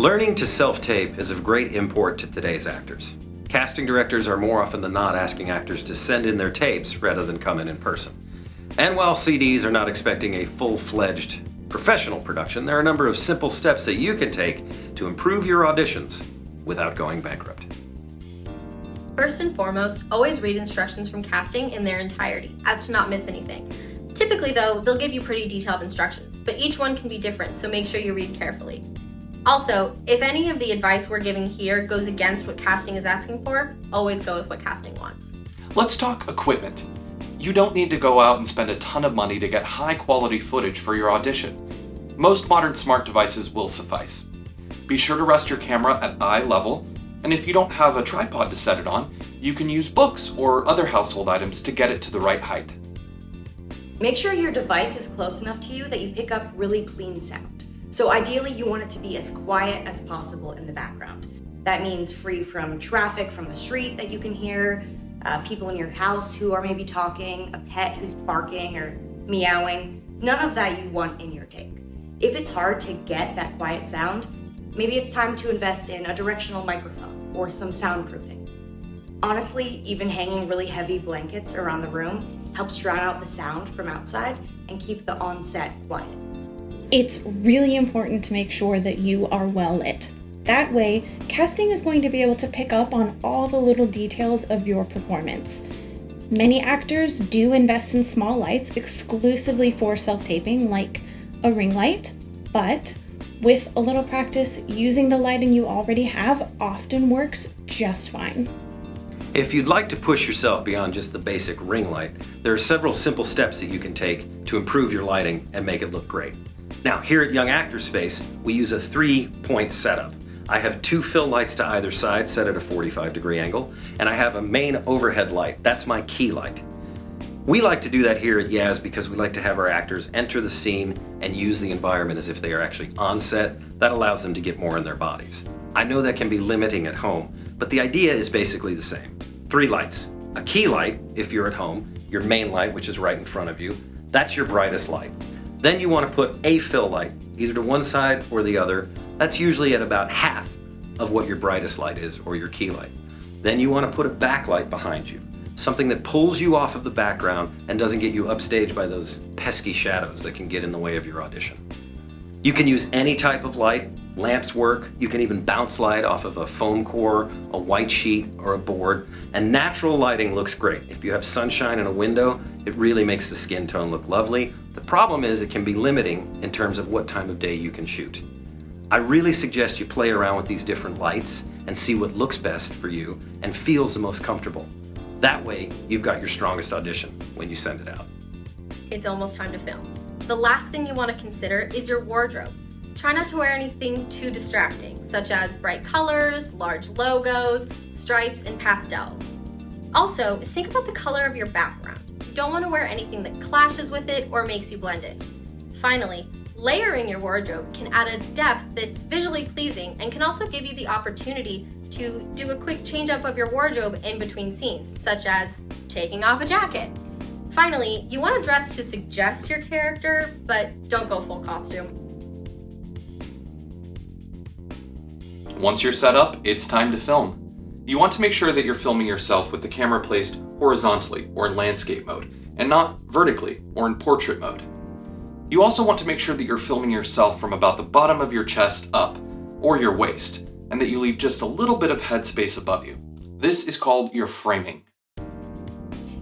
Learning to self-tape is of great import to today's actors. Casting directors are more often than not asking actors to send in their tapes rather than come in person. And while CDs are not expecting a full-fledged professional production, there are a number of simple steps that you can take to improve your auditions without going bankrupt. First and foremost, always read instructions from casting in their entirety, as to not miss anything. Typically though, they'll give you pretty detailed instructions, but each one can be different, so make sure you read carefully. Also, if any of the advice we're giving here goes against what casting is asking for, always go with what casting wants. Let's talk equipment. You don't need to go out and spend a ton of money to get high quality footage for your audition. Most modern smart devices will suffice. Be sure to rest your camera at eye level, and if you don't have a tripod to set it on, you can use books or other household items to get it to the right height. Make sure your device is close enough to you that you pick up really clean sound. So ideally you want it to be as quiet as possible in the background. That means free from traffic from the street that you can hear, people in your house who are maybe talking, a pet who's barking or meowing. None of that you want in your take. If it's hard to get that quiet sound, maybe it's time to invest in a directional microphone or some soundproofing. Honestly, even hanging really heavy blankets around the room helps drown out the sound from outside and keep the on-set quiet. It's really important to make sure that you are well lit. That way, casting is going to be able to pick up on all the little details of your performance. Many actors do invest in small lights exclusively for self-taping, like a ring light, but with a little practice, using the lighting you already have often works just fine. If you'd like to push yourself beyond just the basic ring light, there are several simple steps that you can take to improve your lighting and make it look great. Now, here at Young Actors Space, we use a 3-point setup. I have 2 fill lights to either side set at a 45-degree angle, and I have a main overhead light. That's my key light. We like to do that here at Yaz because we like to have our actors enter the scene and use the environment as if they are actually on set. That allows them to get more in their bodies. I know that can be limiting at home, but the idea is basically the same. 3 lights. A key light, if you're at home, your main light, which is right in front of you, that's your brightest light. Then you want to put a fill light, either to one side or the other. That's usually at about half of what your brightest light is, or your key light. Then you want to put a backlight behind you, something that pulls you off of the background and doesn't get you upstaged by those pesky shadows that can get in the way of your audition. You can use any type of light. Lamps work. You can even bounce light off of a foam core, a white sheet, or a board. And natural lighting looks great. If you have sunshine in a window, it really makes the skin tone look lovely. The problem is it can be limiting in terms of what time of day you can shoot. I really suggest you play around with these different lights and see what looks best for you and feels the most comfortable. That way, you've got your strongest audition when you send it out. It's almost time to film. The last thing you want to consider is your wardrobe. Try not to wear anything too distracting, such as bright colors, large logos, stripes, and pastels. Also, think about the color of your background. You don't want to wear anything that clashes with it or makes you blend in. Finally, layering your wardrobe can add a depth that's visually pleasing and can also give you the opportunity to do a quick change up of your wardrobe in between scenes, such as taking off a jacket. Finally, you want to dress to suggest your character, but don't go full costume. Once you're set up, it's time to film. You want to make sure that you're filming yourself with the camera placed horizontally or in landscape mode, and not vertically or in portrait mode. You also want to make sure that you're filming yourself from about the bottom of your chest up, or your waist, and that you leave just a little bit of headspace above you. This is called your framing.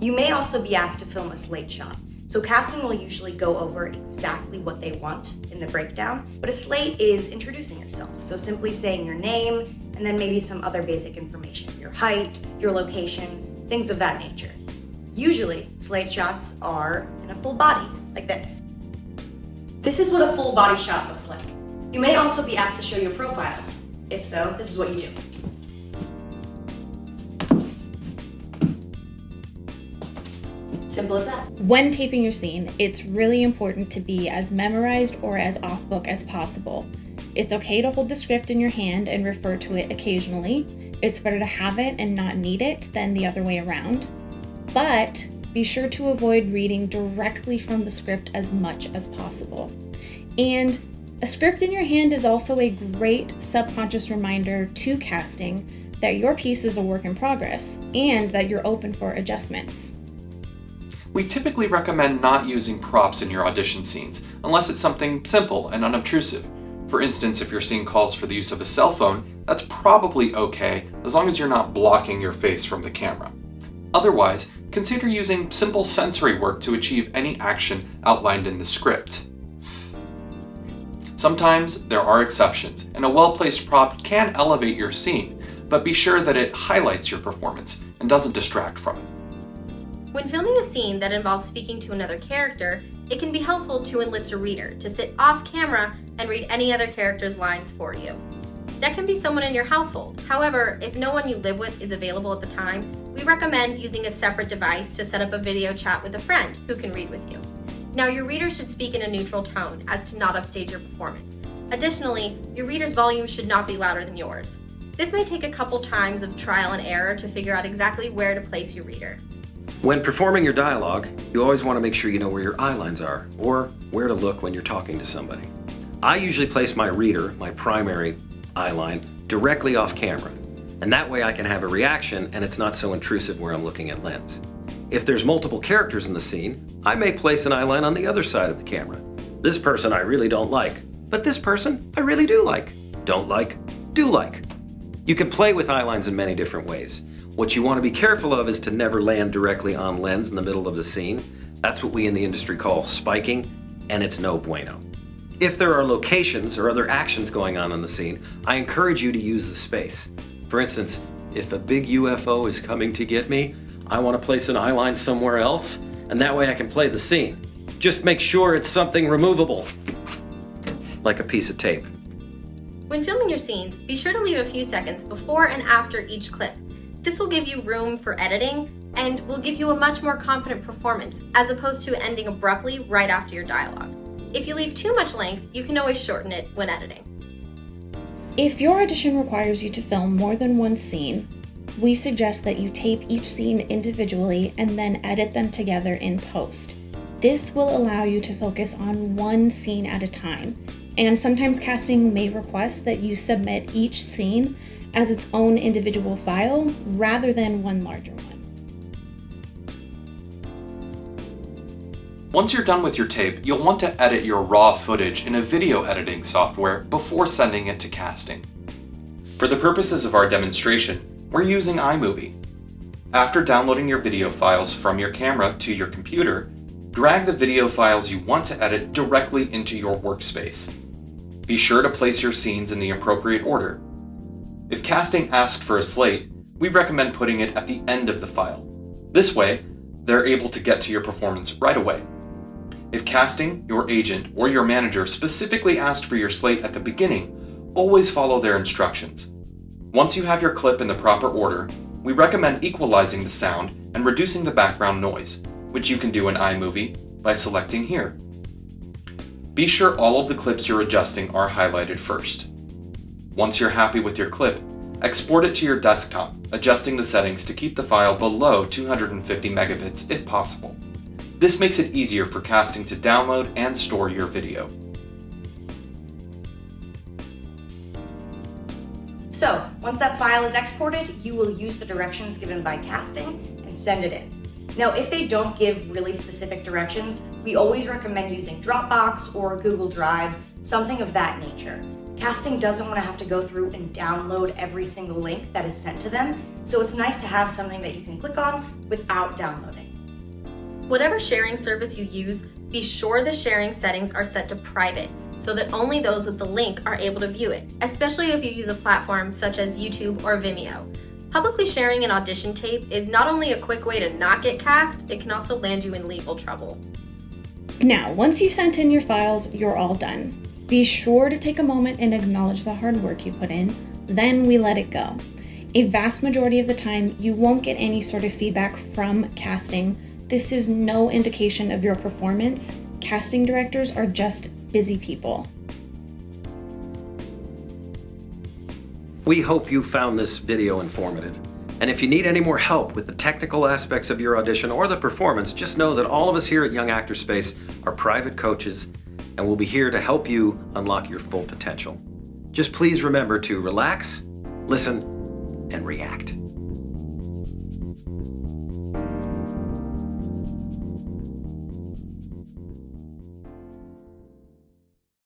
You may also be asked to film a slate shot. So casting will usually go over exactly what they want in the breakdown, but a slate is introducing yourself. So simply saying your name, and then maybe some other basic information, your height, your location, things of that nature. Usually, slate shots are in a full body, like this. This is what a full body shot looks like. You may also be asked to show your profiles. If so, this is what you do. Simple as that. When taping your scene, it's really important to be as memorized or as off-book as possible. It's okay to hold the script in your hand and refer to it occasionally. It's better to have it and not need it than the other way around. But be sure to avoid reading directly from the script as much as possible. And A script in your hand is also a great subconscious reminder to casting that your piece is a work in progress and that you're open for adjustments. We typically recommend not using props in your audition scenes unless it's something simple and unobtrusive. For instance, if your scene calls for the use of a cell phone, that's probably okay as long as you're not blocking your face from the camera. Otherwise, consider using simple sensory work to achieve any action outlined in the script. Sometimes there are exceptions, and a well-placed prop can elevate your scene, but be sure that it highlights your performance and doesn't distract from it. When filming a scene that involves speaking to another character, it can be helpful to enlist a reader to sit off camera and read any other character's lines for you. That can be someone in your household. However, if no one you live with is available at the time, we recommend using a separate device to set up a video chat with a friend who can read with you. Now, your reader should speak in a neutral tone as to not upstage your performance. Additionally, your reader's volume should not be louder than yours. This may take a couple times of trial and error to figure out exactly where to place your reader. When performing your dialogue, you always want to make sure you know where your eye lines are or where to look when you're talking to somebody. I usually place my reader, my primary eye line, directly off camera, and that way I can have a reaction and it's not so intrusive where I'm looking at lens. If there's multiple characters in the scene, I may place an eye line on the other side of the camera. This person I really don't like, but this person I really do like. Don't like, do like. You can play with eye lines in many different ways. What you want to be careful of is to never land directly on lens in the middle of the scene. That's what we in the industry call spiking, and it's no bueno. If there are locations or other actions going on in the scene, I encourage you to use the space. For instance, if a big UFO is coming to get me, I want to place an eye line somewhere else, and that way I can play the scene. Just make sure it's something removable, like a piece of tape. When filming your scenes, be sure to leave a few seconds before and after each clip. This will give you room for editing and will give you a much more confident performance as opposed to ending abruptly right after your dialogue. If you leave too much length, you can always shorten it when editing. If your audition requires you to film more than one scene, we suggest that you tape each scene individually and then edit them together in post. This will allow you to focus on one scene at a time, and sometimes casting may request that you submit each scene as its own individual file rather than one larger one. Once you're done with your tape, you'll want to edit your raw footage in a video editing software before sending it to casting. For the purposes of our demonstration, we're using iMovie. After downloading your video files from your camera to your computer, drag the video files you want to edit directly into your workspace. Be sure to place your scenes in the appropriate order. If casting asks for a slate, we recommend putting it at the end of the file. This way, they're able to get to your performance right away. If casting, your agent, or your manager specifically asked for your slate at the beginning, always follow their instructions. Once you have your clip in the proper order, we recommend equalizing the sound and reducing the background noise, which you can do in iMovie by selecting here. Be sure all of the clips you're adjusting are highlighted first. Once you're happy with your clip, export it to your desktop, adjusting the settings to keep the file below 250 megabits if possible. This makes it easier for casting to download and store your video. So, once that file is exported, you will use the directions given by casting and send it in. Now, if they don't give really specific directions, we always recommend using Dropbox or Google Drive, something of that nature. Casting doesn't want to have to go through and download every single link that is sent to them, so it's nice to have something that you can click on without downloading. Whatever sharing service you use, be sure the sharing settings are set to private so that only those with the link are able to view it, especially if you use a platform such as YouTube or Vimeo. Publicly sharing an audition tape is not only a quick way to not get cast, it can also land you in legal trouble. Now, once you've sent in your files, you're all done. Be sure to take a moment and acknowledge the hard work you put in, then we let it go. A vast majority of the time, you won't get any sort of feedback from casting. This is no indication of your performance. Casting directors are just busy people. We hope you found this video informative. And if you need any more help with the technical aspects of your audition or the performance, just know that all of us here at Young Actor Space are private coaches and we'll be here to help you unlock your full potential. Just please remember to relax, listen, and react.